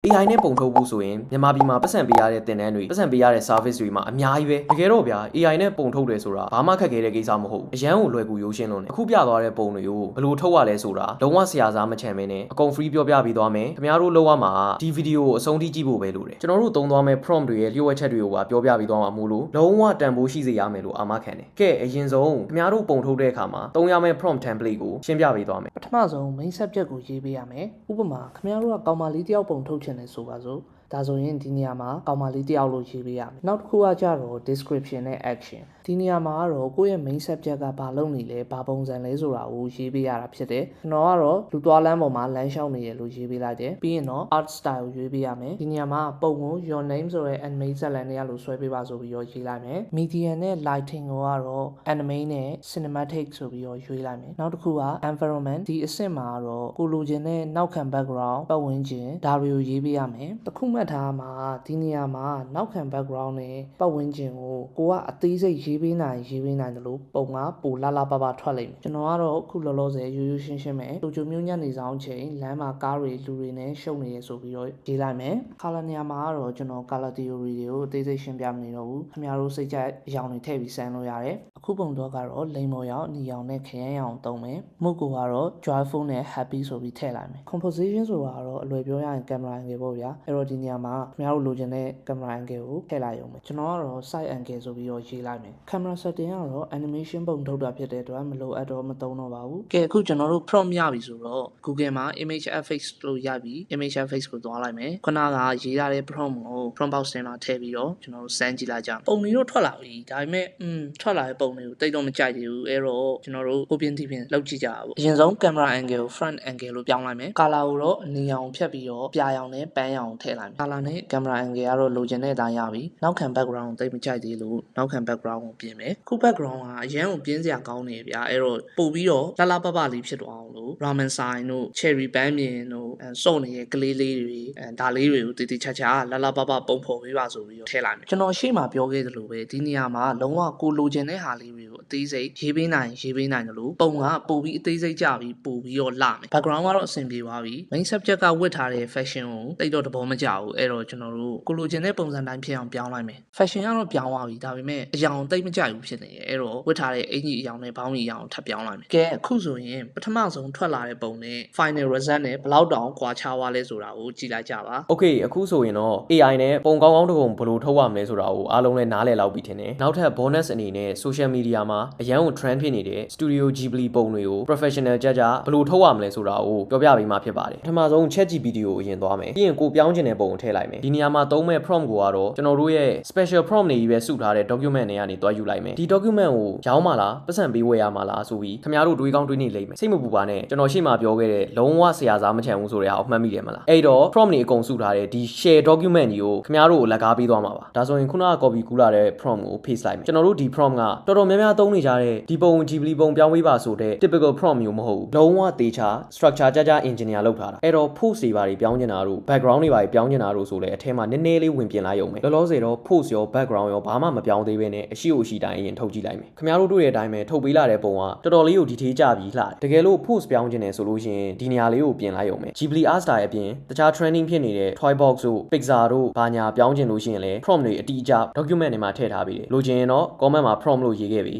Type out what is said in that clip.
AI နဲ့ပုံထုတ်ဖို့ဆိုရင်မြန်မာပြည်မှာပတ်စံပေးရတဲ့သင်တန်းတွေပတ်စံပေးရတဲ့ service တွေမှာအများကြီးပဲတကယ်တော့ဗျာ AI နဲ့ပုံထုတ်တယ်ဆိုတာဘာမှခက်ခဲတဲ့ကိစ္စမဟုတ်ဘူးအရန်ကိုလွယ်ကူရိုးရှင်းလို့ねအခုပြသွားတဲ့ပုံတွေကိုဘယ်လိုထုတ်ရလဲဆိုတာလုံးဝဆရာစားမချမ်းမင်းနဲ့အကုန် free ပြောပြပေးသွားမယ်ခင်ဗျားတို့လောက်ရမှာဒီဗီဒီယိုကိုအဆုံးထိကြည့်ဖို့ပဲလိုတယ်ကျွန်တော်တို့သုံးသွားမယ့် prompt တွေရဲ့လျှို့ဝှက်ချက်တွေကိုပါပြောပြပေးသွားမှာမို့လို့လုံးဝတန်ဖိုးရှိစေရမယ်လို့အာမခံတယ်ကဲအရင်ဆုံးခင်ဗျားတို့ပုံထုတ်တဲ့အခါမှာသုံးရမယ့် prompt template ကိုရှင်းပြပေးသွားမယ် ပထမဆုံး main subject ကိုရေးပေးရမယ်ဥပမာခင်ဗျားတို့ကကောင်မလေးတယောက်ပုံထုတ်ချင်တယ်ဆိုပါစို့ဒါဆိုရင်ဒီနေရာမှာကောင်မလေးတယောက်လို့ရေးပေးရမယ်နောက်တစ်ခုကကြတော့ description နဲ့ action ဒီနေရာမှာကတော့ကိုယ့်ရဲ့ main subject ကဘာလုပ်နေလဲဘာပုံစံလဲဆိုတာကိုရေးပေးရတာဖြစ်တယ်ကျွန်တော်ကတော့လူသွားလမ်းပေါ်မှာလမ်းလျှောက်နေရလို့ရေးပေးလိုက်တယ်ပြီးရင်တော့ art style ကိုရွေးပေးရမယ်ဒီနေရာမှာပုံကို your name ဆိုတဲ့ anime ဇာတ်လမ်းတွေကလို့ဆွဲပေးပါဆိုပြီးတော့ရေးလိုက်မယ် media နဲ့ lighting ကိုကတော့ anime နဲ့ cinematic ဆိုပြီးတော့ရွေးလိုက်မယ်နောက်တစ်ခုက environment ဒီအဆင့်မှာကတော့ကိုလိုချင်တဲ့နောက်ခံ background ပတ်ဝန်းကျင်ဒါတွေကိုရေးပေးရမယ်တစ်ခုမှတ်ထားမှာဒီနေရာမှာနောက်ခံ background နဲ့ပတ်ဝန်းကျင်ကိုကအသေးစိတ်ရေးပေးနိုင်တယ်လို့ပုံကပိုလာလာပပထွက်လိမ့်မယ်ကျွန်တော်ကတော့အခုလောလောဆယ်ရိုးရိုးရှင်းရှင်းပဲတူချိုမျိုးညက်နေဆောင်ချိန်လမ်းမှာကားတွေလူတွေနဲ့ရှုပ်နေရဆိုပြီးတော့ရေးလိုက်မယ် color နေရာမှာကတော့ကျွန်တော် color theory တွေကိုအသေးစိတ်ရှင်းပြမနေတော့ဘူးခင်ဗျားတို့စိတ်ကြိုက်အရောင်တွေထည့်ပြီးစမ်းလို့ရတယ်အခုပုံတော့ကတော့လိမ်မော်ရောင်အနီရောင်နဲ့ခရမ်းရောင်သုံးမယ်မုတ်ကိုကတော့ joyful နဲ့ happy ဆိုပြီးထည့်လိုက်မယ် composition ဆိုတာကတော့အလွယ်ပြောရရင် camera angle ပေါ့ဗျာအဲ့တော့ဒီနေရာမှာခင်ဗျားတို့လိုချင်တဲ့ camera angle ကိုထည့်လိုက်ရုံပဲကျွန်တော်ကတော့ side angle ဆိုပြီးတော့ရေးလိုက်မယ် camera setting ကတော့ animation ပုံထုတ်တာဖြစ်တဲ့အတွက်မလိုအပ်တော့မသုံးတော့ပါဘူးကဲအခုကျွန်တော်တို့ prompt ရပြီဆိုတော့ Google မှာ image fx လို့ရပြီ image fx ကိုသွားလိုက်မယ်ခုနကရေးရတဲ့ prompt ကို prompt box ထဲမှာထည့်ပြီးတော့ကျွန်တော်တို့စမ်းကြည့်လိုက်ကြအောင်ပုံတွေတော့ထွက်လာပြီဒါပေမဲ့ထွက်လာတဲ့ပုံတွေကိုတိတ်တော့မကြိုက်သေးဘူးအဲ့တော့ကျွန်တော်တို့ကိုပြင်းထိဖြင့်လောက်ကြည့်ကြပါဦးအရင်ဆုံး camera angle ကို front angle လို့ပြောင်းလိုက်မယ် color ကိုတော့အနီရောင်ဖြတ်ပြီးတော့ပြာရောင်နဲ့ပန်းရောင်ထည့်လိုက်မယ် color နဲ့ camera angle ကတော့လိုချင်တဲ့အတိုင်းရပြီနောက်ခံ background ကိုတိတ်မကြိုက်သေးလို့နောက်ခံ background ကိုပြင်မယ်ခု background ကအရန်ကိုပြင်းစရာကောင်းနေဗျာအဲ့တော့ပို့ပြီးတော့လှလှပပလေးဖြစ်သွားအောင်လို့ ramen sign တို့ cherry ပန်းမြင်တို့စုံနေတဲ့ကလေးလေးတွေဒါလေးတွေကိုတည်တည်ချာချာလှလှပပပုံဖော်ပေးပါဆိုပြီးတော့ထည့်လိုက်မယ်ကျွန်တော်ရှေ့မှာပြောခဲ့သလိုပဲဒီနေရာမှာလုံးဝကိုလိုချင်တဲ့ဟာလေးတွေကိုအသေးစိတ်ရေးပေးနိုင်တယ်လို့ပုံကပို့ပြီးအသေးစိတ်ကြပြီးပို့ပြီးတော့လှမယ် background ကတော့အဆင်ပြေသွားပြီ main subject ကဝတ်ထားတဲ့ fashion ကိုတိတ်တော့တဘောမကြဘူးအဲ့တော့ကျွန်တော်တို့ကိုလိုချင်တဲ့ပုံစံတိုင်းဖြစ်အောင်ပြောင်းလိုက်မယ် fashion ကတော့ပြောင်းသွားပြီဒါပေမဲ့အရောင်တိတ်မကြိုက်ဘူးဖြစ်နေတယ်အဲ့တော့ဝတ်ထားတဲ့အင်ကြီးအရောင်နဲ့ဘောင်းကြီးအရောင်ထပ်ပြောင်းလိုက်မယ်ကဲအခုဆိုရင်ပထမဆုံးထွက်လာတဲ့ပုံနဲ့ final result နဲ့ဘယ်လောက်တောင်ကွာခြားသွားလဲဆိုတာကိုကြည့်လိုက်ကြပါ Okay အခုဆိုရင်တော့ AI နဲ့ပုံကောင်းကောင်းတစ်ပုံဘယ်လိုထုတ်ရမလဲဆိုတာကိုအားလုံးလည်းနားလည်လောက်ပြီထင်တယ်နောက်ထပ် bonus အနေနဲ့ social media မှာအရန်ကို trend ဖြစ်နေတဲ့ Studio Ghibli ပုံတွေကို professional ကြဘယ်လိုထုတ်ရမလဲဆိုတာကိုပြောပြပေးမှာဖြစ်ပါတယ်ပထမဆုံး ChatGPT ကိုအရင်သွားမယ်ပြီးရင်ကိုပြောင်းချင်တဲ့ပုံကိုထည့်လိုက်မယ်ဒီနေရာမှာသုံးမဲ့ prompt ကိုကတော့ကျွန်တော်တို့ရဲ့ special prompt တွေကြီးပဲစုထားတဲ့ document တွေကနေတွားယူလိုက်မယ်ဒီ document ကိုရောင်းမှာလားပတ်စံပေးဝယ်ရမှာလားဆိုပြီးခင်ဗျားတို့တွေးကောင်းတွေးနေလိမ့်မယ်စိတ်မပူပါနဲ့ကျွန်တော်ရှေ့မှာပြောခဲ့တဲ့လုံးဝဆရာစားမချမ်းဘူးဆိုတဲ့ဟာကိုမှတ်မိတယ်မလားအဲ့တော့ prompt တွေအကုန်စုထားတဲ့ဒီ share document ကြီးကိုခင်ဗျားတို့ကိုလက်ကားပေးသွားမှာပါဒါဆိုရင်ခုနက copy ကူးလာတဲ့ prompt ကို paste လိုက်မယ်ကျွန်တော်တို့ဒီ prompt ကတော်တော်များများသုံးနေကြတဲ့ဒီပုံ Ghibli ပုံပြောင်းပေးပါဆိုတဲ့ typical prompt မျိုးမဟုတ်ဘူးလုံးဝသေချာ structure ကြ engineer လုပ်ထားတာအဲ့တော့ post တွေပါပြောင်းချင်တာတို့ background တွေပါပြောင်းချင်တာတို့ဆိုလဲအထဲမှာနည်းနည်းလေးဝင်ပြင်လိုက်ရုံပဲလောလောဆယ်တော့ post ရော background ရောဘာမှမပြောင်းသေးဘဲနဲ့အရှိအတိုင်းအရင်ထုတ်ကြည့်လိုက်မယ်ခင်ဗျားတို့တွေ့တဲ့အတိုင်းပဲထုတ်ပေးလာတဲ့ပုံကတော်တော်လေးကို detail ကြပြီးလှတယ်တကယ်လို့ post ပြောင်းချင်တယ်ဆိုလို့ရှိရင်ဒီနေရာလေးကိုပြင်လိုက်ရုံပဲ Ghibli art style အပြင်တခြား trending ဖြစ်နေတဲ့ Toy Box တို့ Pixar တို့ဘာညာပြောင်းချင်လို့ရှိရင်လဲ prompt တွေအတိအကျ document တွေမှာထည့်ထားပေးတယ်လိုချင်ရင်တော့ comment မှာ prompt လို့ရေးခဲ့ပြီ